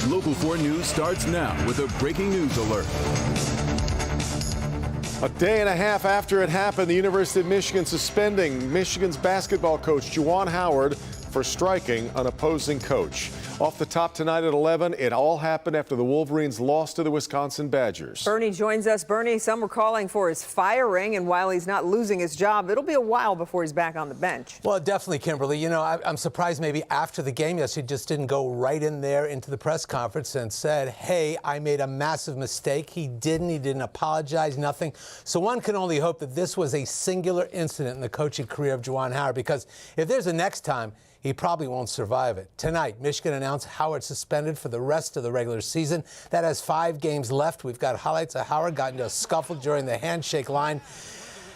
Local 4 News starts now with a breaking news alert. A day and a half after it happened, the University of Michigan suspending Michigan's basketball coach, Juwan Howard, for striking an opposing coach. Off the top tonight at 11, it all happened after the Wolverines lost to the Wisconsin Badgers. Bernie joins us. Bernie, some were calling for his firing, and while he's not losing his job, it'll be a while before he's back on the bench. Well, definitely, Kimberly. You know, I'm surprised maybe after the game yesterday, he just didn't go right in there into the press conference and said, hey, I made a massive mistake. He didn't apologize, nothing. So one can only hope that this was a singular incident in the coaching career of Juwan Howard, because if there's a next time, he probably won't survive it. Tonight, Michigan announced Howard suspended for the rest of the regular season. That has 5 games left. We've got highlights of Howard got into a scuffle during the handshake line.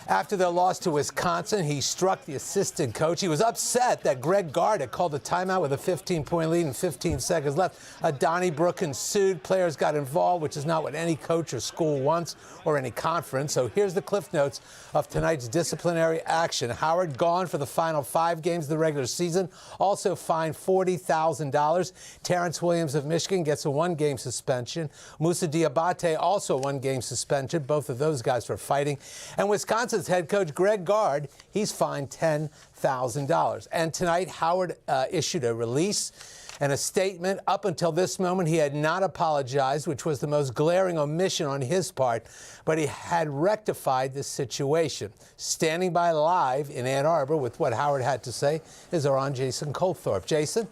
After their loss to Wisconsin, he struck the assistant coach. He was upset that Greg Gard had called a timeout with a 15-point lead and 15 seconds left. A Donnybrook ensued. Players got involved, which is not what any coach or school wants, or any conference. So here's the cliff notes of tonight's disciplinary action. Howard gone for the final 5 games of the regular season. Also fined $40,000. Terrence Williams of Michigan gets a 1-game suspension. Moussa Diabate also a 1-game suspension. Both of those guys for fighting. And Wisconsin's head coach Greg Gard, he's fined $10,000. And tonight, Howard issued a release and a statement. Up until this moment, he had not apologized, which was the most glaring omission on his part, but he had rectified the situation. Standing by live in Ann Arbor with what Howard had to say is our own Jason Colthorpe. Jason?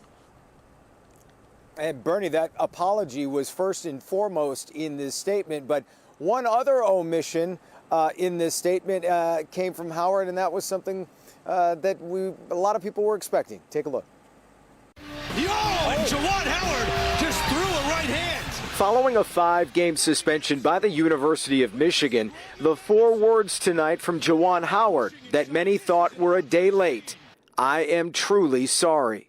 And Bernie, that apology was first and foremost in this statement, but one other omission in this statement came from Howard, and that was something that a lot of people were expecting. Take a look. And Juwan Howard just threw a right hand. Following a 5-game suspension by the University of Michigan, the 4 words tonight from Juwan Howard that many thought were a day late: I am truly sorry.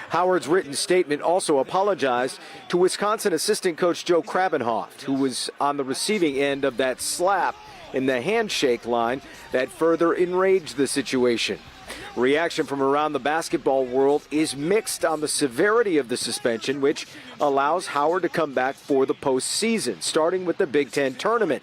Howard's written statement also apologized to Wisconsin assistant coach Joe Krabenhoft, who was on the receiving end of that slap in the handshake line that further enraged the situation. Reaction from around the basketball world is mixed on the severity of the suspension, which allows Howard to come back for the postseason, starting with the Big Ten tournament.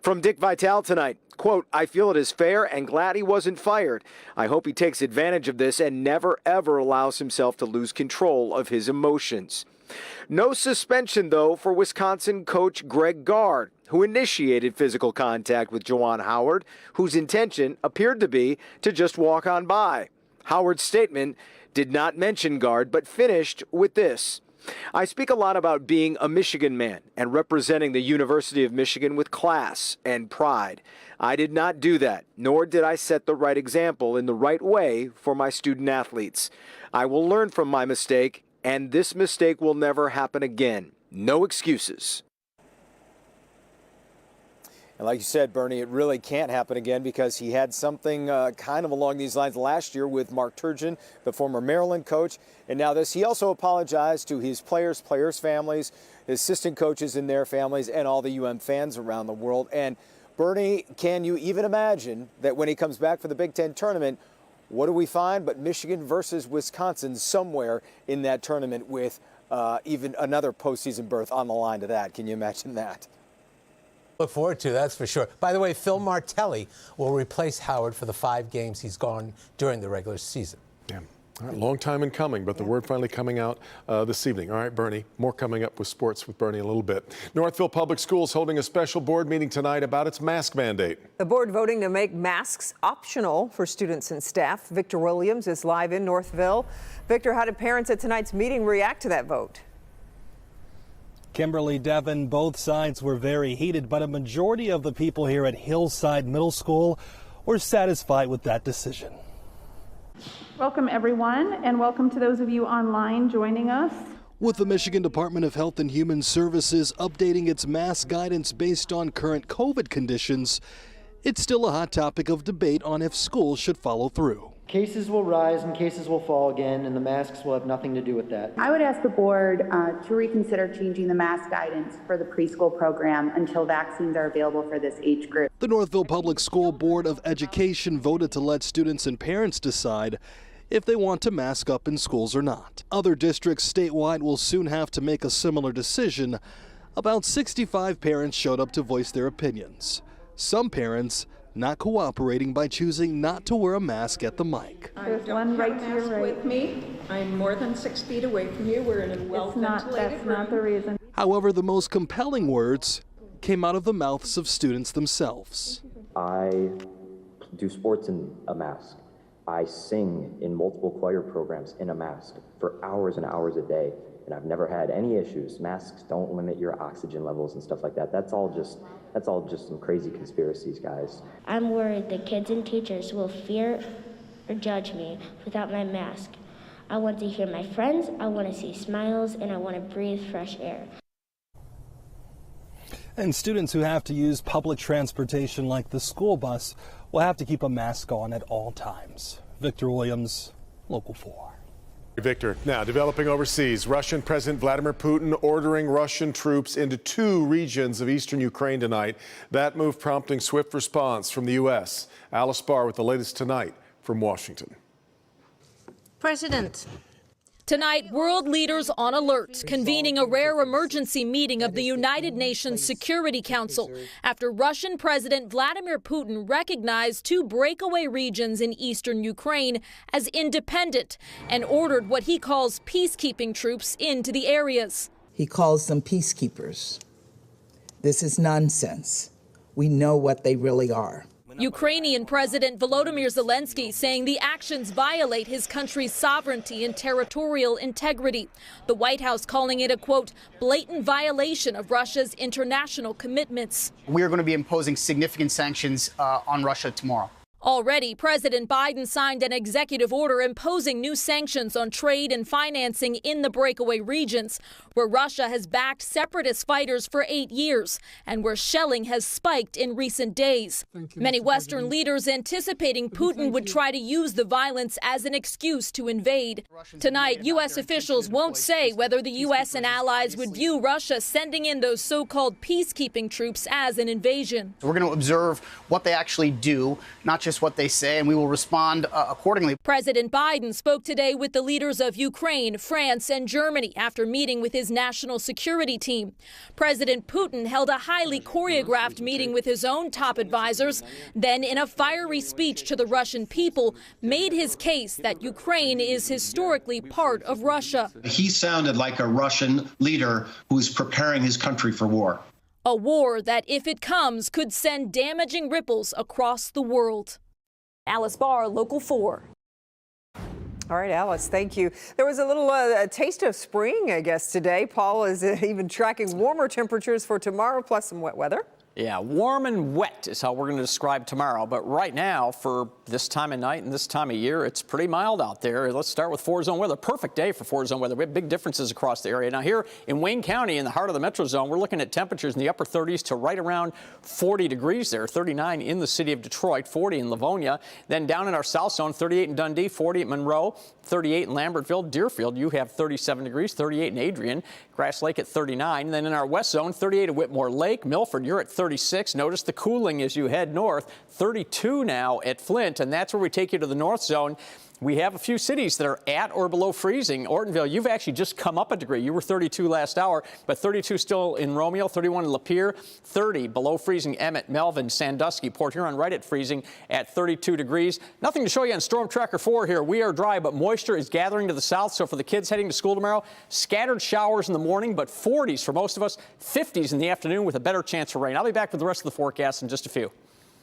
From Dick Vitale tonight, quote, I feel it is fair and glad he wasn't fired. I hope he takes advantage of this and never, ever allows himself to lose control of his emotions. No suspension, though, for Wisconsin coach Greg Gard, who initiated physical contact with Juwan Howard, whose intention appeared to be to just walk on by. Howard's statement did not mention Gard, but finished with this: I speak a lot about being a Michigan man and representing the University of Michigan with class and pride. I did not do that, nor did I set the right example in the right way for my student athletes. I will learn from my mistake, and this mistake will never happen again. No excuses. And like you said, Bernie, it really can't happen again, because he had something kind of along these lines last year with Mark Turgeon, the former Maryland coach, and now this. He also apologized to his players' families, his assistant coaches and their families, and all the UM fans around the world. And Bernie, can you even imagine that when he comes back for the Big Ten tournament, what do we find but Michigan versus Wisconsin somewhere in that tournament, with even another postseason berth on the line to that? Can you imagine that? Look forward to, that's for sure. By the way, Phil Martelli will replace Howard for the 5 games he's gone during the regular season. Yeah. All right, long time in coming, but the word finally coming out this evening. All right, Bernie, more coming up with sports with Bernie in a little bit. Northville Public Schools holding a special board meeting tonight about its mask mandate. The board voting to make masks optional for students and staff. Victor Williams is live in Northville. Victor, how did parents at tonight's meeting react to that vote? Kimberly, Devin, both sides were very heated, but a majority of the people here at Hillside Middle School were satisfied with that decision. Welcome, everyone, and welcome to those of you online joining us. With the Michigan Department of Health and Human Services updating its mask guidance based on current COVID conditions, it's still a hot topic of debate on if schools should follow through. Cases will rise and cases will fall again, and the masks will have nothing to do with that. I would ask the board to reconsider changing the mask guidance for the preschool program until vaccines are available for this age group. The Northville Public School Board of Education voted to let students and parents decide. if they want to mask up in schools or not. Other districts statewide will soon have to make a similar decision. About 65 parents showed up to voice their opinions. Some parents not cooperating by choosing not to wear a mask at the mic. There's one right to your right. With me. I'm more than 6 feet away from you. We're in a well-ventilated room. That's not the reason. However, the most compelling words came out of the mouths of students themselves. I do sports in a mask. I sing in multiple choir programs in a mask for hours and hours a day, and I've never had any issues. Masks don't limit your oxygen levels and stuff like that. That's all just some crazy conspiracies, guys. I'm worried that kids and teachers will fear or judge me without my mask. I want to hear my friends, I want to see smiles, and I want to breathe fresh air. And students who have to use public transportation like the school bus will have to keep a mask on at all times. Victor Williams, Local 4. Victor, now developing overseas, Russian President Vladimir Putin ordering Russian troops into 2 regions of eastern Ukraine tonight. That move prompting swift response from the U.S. Alice Barr with the latest tonight from Washington. President. Tonight, world leaders on alert, convening a rare emergency meeting of the United Nations Security Council after Russian President Vladimir Putin recognized 2 breakaway regions in eastern Ukraine as independent and ordered what he calls peacekeeping troops into the areas. He calls them peacekeepers. This is nonsense. We know what they really are. Ukrainian President Volodymyr Zelensky saying the actions violate his country's sovereignty and territorial integrity. The White House calling it a, quote, blatant violation of Russia's international commitments. We are going to be imposing significant sanctions on Russia tomorrow. Already, President Biden signed an executive order imposing new sanctions on trade and financing in the breakaway regions, where Russia has backed separatist fighters for 8 years and where shelling has spiked in recent days. Many Western leaders anticipating Putin would try to use the violence as an excuse to invade. Tonight, U.S. officials won't say whether the U.S. and allies would view Russia sending in those so-called peacekeeping troops as an invasion. We're going to observe what they actually do, not just what they say, and we will respond accordingly. President Biden spoke today with the leaders of Ukraine, France, and Germany after meeting with his national security team. President Putin held a highly choreographed meeting with his own top advisors, then in a fiery speech to the Russian people, made his case that Ukraine is historically part of Russia. He sounded like a Russian leader who is preparing his country for war. A war that, if it comes, could send damaging ripples across the world. Alice Barr, Local 4. All right, Alice, thank you. There was a little taste of spring, I guess, today. Paul is even tracking warmer temperatures for tomorrow, plus some wet weather. Yeah, warm and wet is how we're going to describe tomorrow. But right now, for this time of night and this time of year, it's pretty mild out there. Let's start with 4-zone weather. Perfect day for 4-zone weather. We have big differences across the area. Now here in Wayne County, in the heart of the Metro Zone, we're looking at temperatures in the upper 30s to right around 40 degrees there. 39 in the city of Detroit, 40 in Livonia. Then down in our South Zone, 38 in Dundee, 40 at Monroe, 38 in Lambertville. Deerfield, you have 37 degrees, 38 in Adrian. Grass Lake at 39. And then in our West Zone, 38 at Whitmore Lake. Milford, you're at 36. Notice the cooling as you head north. 32 now at Flint, and that's where we take you to the North Zone. We have a few cities that are at or below freezing. Ortonville, you've actually just come up a degree. You were 32 last hour, but 32 still in Romeo, 31 in Lapeer, 30 below freezing Emmett, Melvin, Sandusky, Port Huron right at freezing at 32 degrees. Nothing to show you on Storm Tracker 4 here. We are dry, but moisture is gathering to the south. So for the kids heading to school tomorrow, scattered showers in the morning, but 40s for most of us, 50s in the afternoon with a better chance for rain. I'll be back with the rest of the forecast in just a few. All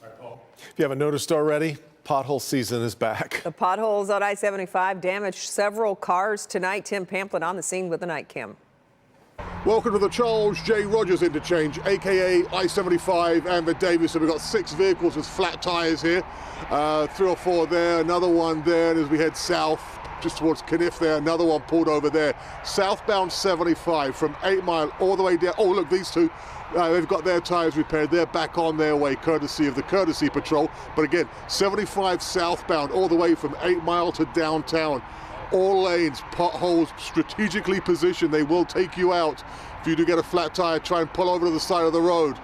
right, Paul. If you haven't noticed already, pothole season is back. The potholes on I-75 damaged several cars tonight. Tim Pamplin on the scene with the night cam. Welcome to the Charles J. Rogers interchange, aka I-75 and the Davidson. We've got 6 vehicles with flat tires here, 3 or 4 there, another one there, and as we head south, just towards Caniff there, another one pulled over there. Southbound 75 from 8 Mile all the way down. Oh, look, these two. They've got their tires repaired. They're back on their way, courtesy of the Courtesy Patrol. But again, 75 southbound all the way from 8 Mile to downtown. All lanes, potholes strategically positioned. They will take you out. If you do get a flat tire, try and pull over to the side of the road.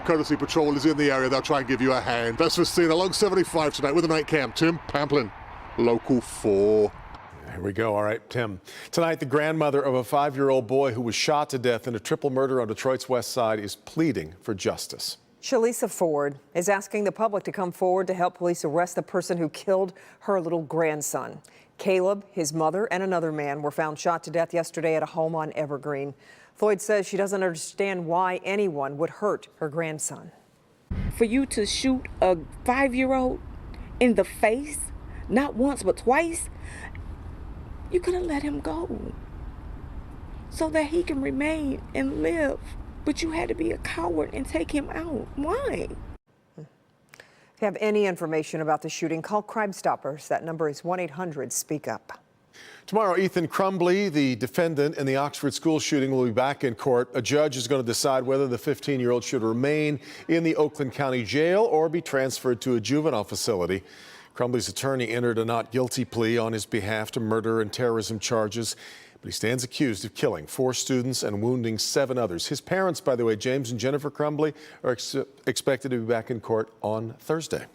Courtesy Patrol is in the area. They'll try and give you a hand. That's what's seen along 75 tonight with the night cam. Tim Pamplin. Local 4. Here we go. All right, Tim. Tonight, the grandmother of a 5-year-old boy who was shot to death in a triple murder on Detroit's west side is pleading for justice. Shalisa Ford is asking the public to come forward to help police arrest the person who killed her little grandson. Caleb, his mother, and another man were found shot to death yesterday at a home on Evergreen. Floyd says she doesn't understand why anyone would hurt her grandson. For you to shoot a 5-year-old in the face, not once but twice, you could have let him go so that he can remain and live. But you had to be a coward and take him out. Why? If you have any information about the shooting, call Crime Stoppers. That number is 1-800-SPEAK-UP. Tomorrow, Ethan Crumbly, the defendant in the Oxford school shooting, will be back in court. A judge is going to decide whether the 15-year-old should remain in the Oakland County Jail or be transferred to a juvenile facility. Crumbly's attorney entered a not guilty plea on his behalf to murder and terrorism charges, but he stands accused of killing 4 students and wounding 7 others. His parents, by the way, James and Jennifer Crumbly, are expected to be back in court on Thursday.